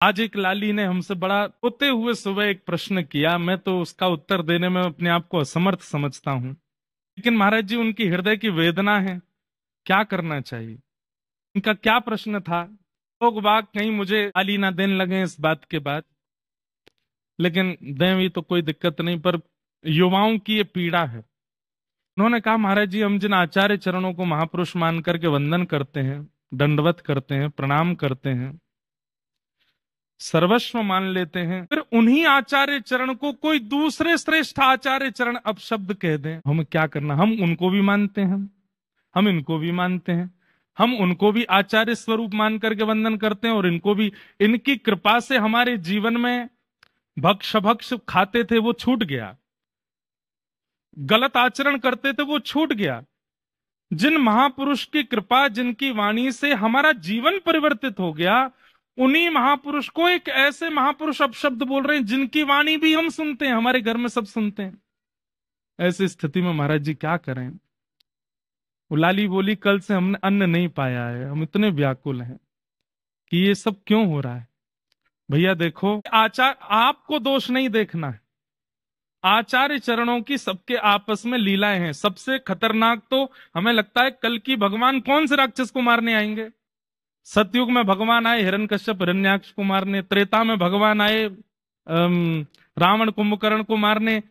आज एक लाली ने हमसे बड़ा होते हुए सुबह एक प्रश्न किया। मैं तो उसका उत्तर देने में अपने आप को असमर्थ समझता हूं, लेकिन महाराज जी उनकी हृदय की वेदना है, क्या करना चाहिए। उनका क्या प्रश्न था। लोग बाग कहीं मुझे गाली ना देने लगे इस बात के बाद, लेकिन दें भी तो कोई दिक्कत नहीं, पर युवाओं की ये पीड़ा है। उन्होंने कहा, महाराज जी हम जिन आचार्य चरणों को महापुरुष मान करके वंदन करते हैं, दंडवत करते हैं, प्रणाम करते हैं, सर्वस्व मान लेते हैं, फिर उन्हीं आचार्य चरण को कोई दूसरे श्रेष्ठ आचार्य चरण अपशब्द कह दें, हमें क्या करना। हम उनको भी मानते हैं, हम इनको भी मानते हैं, हम उनको भी आचार्य स्वरूप मान करके वंदन करते हैं और इनको भी। इनकी कृपा से हमारे जीवन में भक्ष भक्ष खाते थे वो छूट गया, गलत आचरण करते थे वो छूट गया। जिन महापुरुष की कृपा, जिनकी वाणी से हमारा जीवन परिवर्तित हो गया, उन्हीं महापुरुष को एक ऐसे महापुरुष अपशब्द बोल रहे हैं जिनकी वाणी भी हम सुनते हैं, हमारे घर में सब सुनते हैं। ऐसी स्थिति में महाराज जी क्या करें। वो लाली बोली, कल से हमने अन्न नहीं पाया है, हम इतने व्याकुल हैं कि ये सब क्यों हो रहा है। भैया देखो, आपको दोष नहीं देखना है, आचार्य चरणों की सबके आपस में लीलाएं हैं। सबसे खतरनाक तो हमें लगता है कल की भगवान कौन से राक्षस को मारने आएंगे। सतयुग में भगवान आए हिरण्यकश्यप हिरण्याक्ष को मारने, त्रेता में भगवान आए रावण कुंभकर्ण को मारने,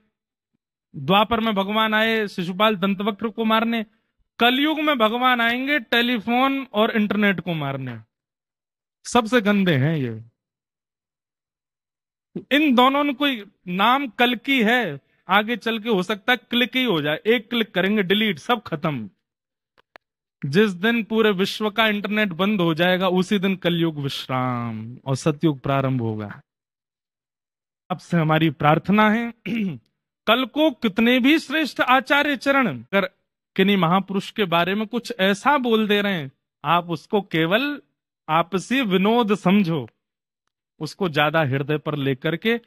द्वापर में भगवान आए शिशुपाल दंतवक्र को मारने, कलयुग में भगवान आएंगे टेलीफोन और इंटरनेट को मारने। सबसे गंदे हैं ये। इन दोनों ने कोई नाम कल की है, आगे चल के हो सकता है क्लिक ही हो जाए, एक क्लिक करेंगे डिलीट, सब खत्म। जिस दिन पूरे विश्व का इंटरनेट बंद हो जाएगा उसी दिन कलयुग विश्राम और सतयुग प्रारंभ होगा। आपसे हमारी प्रार्थना है, कल को कितने भी श्रेष्ठ आचार्य चरण अगर किन्हीं महापुरुष के बारे में कुछ ऐसा बोल दे रहे हैं, आप उसको केवल आपसी विनोद समझो, उसको ज्यादा हृदय पर लेकर के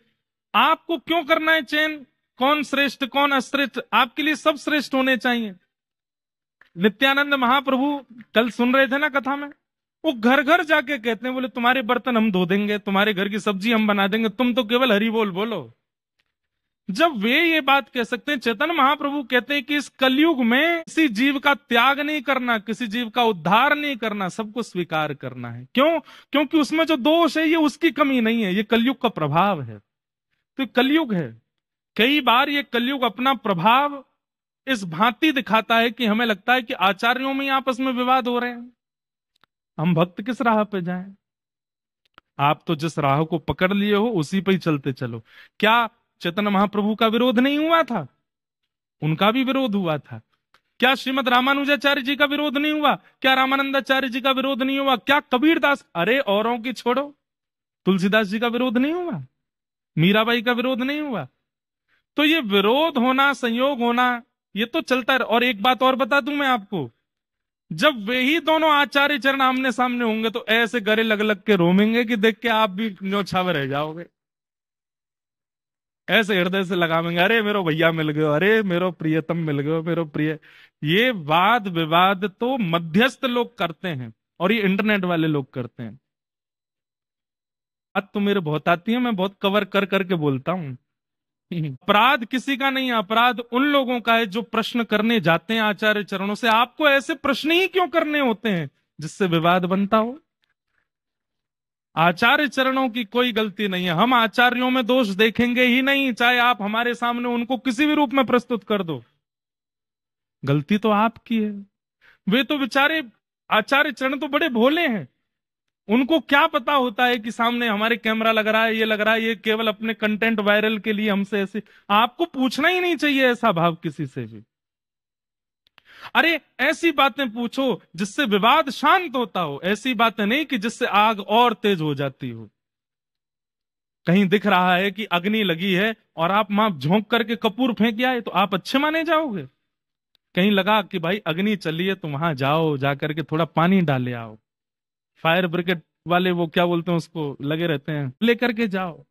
आपको क्यों करना है चयन, कौन श्रेष्ठ कौन अश्रेष्ठ। आपके लिए सब श्रेष्ठ होने चाहिए। नित्यानंद महाप्रभु कल सुन रहे थे ना कथा में, वो घर घर जाके कहते हैं, बोले तुम्हारे बर्तन हम धो देंगे, तुम्हारे घर की सब्जी हम बना देंगे, तुम तो केवल हरि बोल बोलो। जब वे ये बात कह सकते हैं, चैतन्य महाप्रभु कहते हैं कि इस कलयुग में किसी जीव का त्याग नहीं करना, किसी जीव का उद्धार नहीं करना, सबको स्वीकार करना है। क्यों? क्योंकि उसमें जो दोष है ये उसकी कमी नहीं है, ये कलयुग का प्रभाव है। तो कलयुग है, कई बार ये कलयुग अपना प्रभाव इस भांति दिखाता है कि हमें लगता है कि आचार्यों में आपस में विवाद हो रहे हैं, हम भक्त किस राह पे जाएं। आप तो जिस राह को पकड़ लिए हो उसी पे ही चलते चलो। क्या चैतन्य महाप्रभु का विरोध नहीं हुआ था? उनका भी विरोध हुआ था। क्या श्रीमद रामानुजाचार्य जी का विरोध नहीं हुआ? क्या रामानंदाचार्य जी का विरोध नहीं हुआ? क्या कबीरदास, अरे औरों की छोड़ो, तुलसीदास जी का विरोध नहीं हुआ? मीराबाई का विरोध नहीं हुआ? तो ये विरोध होना, संयोग होना, ये तो चलता है। और एक बात और बता दूं मैं आपको, जब वे ही दोनों आचार्य चरण आमने सामने होंगे तो ऐसे गले लग लग के रोमेंगे कि देख के आप भी न्योछावे रह जाओगे। ऐसे हृदय से लगावेंगे, अरे मेरो भैया मिल गयो, अरे मेरो प्रियतम मिल गयो, मेरो प्रिय। ये वाद विवाद तो मध्यस्थ लोग करते हैं और ये इंटरनेट वाले लोग करते हैं। अब तो मेरे बहुत आती है, मैं बहुत कवर कर करके बोलता हूं। अपराध किसी का नहीं है, अपराध उन लोगों का है जो प्रश्न करने जाते हैं आचार्य चरणों से। आपको ऐसे प्रश्न ही क्यों करने होते हैं जिससे विवाद बनता हो? आचार्य चरणों की कोई गलती नहीं है, हम आचार्यों में दोष देखेंगे ही नहीं, चाहे आप हमारे सामने उनको किसी भी रूप में प्रस्तुत कर दो। गलती तो आपकी है। वे तो बेचारे आचार्य चरण तो बड़े भोले हैं, उनको क्या पता होता है कि सामने हमारे कैमरा लग रहा है, ये लग रहा है, ये केवल अपने कंटेंट वायरल के लिए हमसे ऐसे। आपको पूछना ही नहीं चाहिए ऐसा भाव किसी से भी। अरे ऐसी बातें पूछो जिससे विवाद शांत होता हो, ऐसी बातें नहीं कि जिससे आग और तेज हो जाती हो। कहीं दिख रहा है कि अग्नि लगी है और आप वहां झोंक करके कपूर फेंक आए तो आप अच्छे माने जाओगे? कहीं लगा कि भाई अग्नि चली है तो वहां जाओ, जाकर के थोड़ा पानी डाले आओ, फायर ब्रिगेड वाले वो क्या बोलते हैं उसको, लगे रहते हैं, लेकर के जाओ।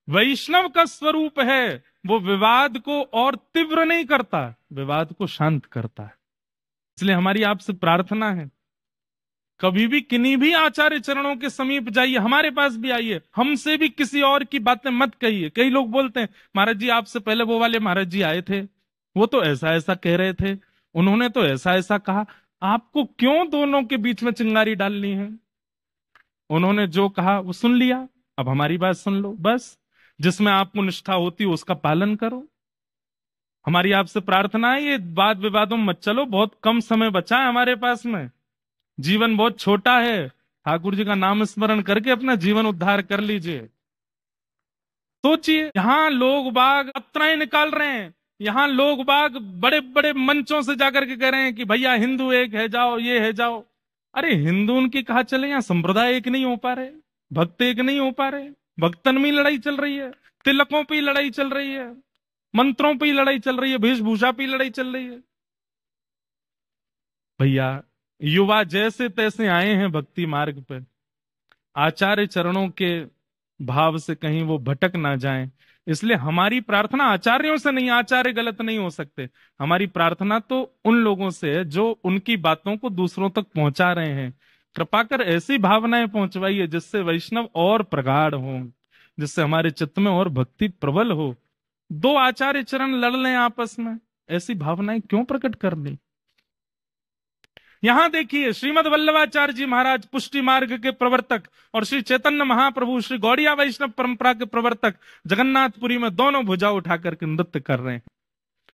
वैष्णव का स्वरूप है, वो विवाद को और तीव्र नहीं करता, विवाद को शांत करता है। इसलिए हमारी आपसे प्रार्थना है, कभी भी किन्हीं भी आचार्य चरणों के समीप जाइए, हमारे पास भी आइए, हमसे भी किसी और की बातें मत कहिए। कई लोग बोलते हैं महाराज जी आपसे पहले वो वाले महाराज जी आए थे, वो तो ऐसा ऐसा कह रहे थे, उन्होंने तो ऐसा ऐसा कहा। आपको क्यों दोनों के बीच में चिंगारी डालनी है? उन्होंने जो कहा वो सुन लिया, अब हमारी बात सुन लो बस। जिसमें आपको निष्ठा होती है उसका पालन करो। हमारी आपसे प्रार्थना है ये वाद विवादों में मत चलो, बहुत कम समय बचा है हमारे पास में, जीवन बहुत छोटा है। ठाकुर जी का नाम स्मरण करके अपना जीवन उद्धार कर लीजिए। सोचिए, यहाँ लोग बाग यात्राएं निकाल रहे हैं, यहाँ लोग बाग बड़े बड़े मंचों से जाकर के कह रहे हैं कि भैया हिंदू एक है जाओ, ये है जाओ। अरे हिंदू उनकी कहा चले, यहाँ संप्रदाय एक नहीं हो पा रहे, भक्त एक नहीं हो पा रहे, भक्तन में लड़ाई चल रही है, तिलकों पे लड़ाई चल रही है, मंत्रों पे लड़ाई चल रही है, वेशभूषा पे लड़ाई चल रही है। भैया युवा जैसे तैसे आए हैं भक्ति मार्ग पे, आचार्य चरणों के भाव से कहीं वो भटक ना जाएं, इसलिए हमारी प्रार्थना आचार्यों से नहीं, आचार्य गलत नहीं हो सकते, हमारी प्रार्थना तो उन लोगों से है जो उनकी बातों को दूसरों तक पहुंचा रहे हैं। कृपा कर ऐसी भावनाएं पहुंचवाइए जिससे वैष्णव और प्रगाढ़ हो, जिससे हमारे चित्त में और भक्ति प्रबल हो। दो आचार्य चरण लड़ लें आपस में, ऐसी भावनाएं क्यों प्रकट करनी? यहां देखिए श्रीमद वल्लभाचार्य जी महाराज पुष्टि मार्ग के प्रवर्तक और श्री चैतन्य महाप्रभु श्री गौड़िया वैष्णव परंपरा के प्रवर्तक जगन्नाथपुरी में दोनों भुजा उठा करके नृत्य कर रहे हैं।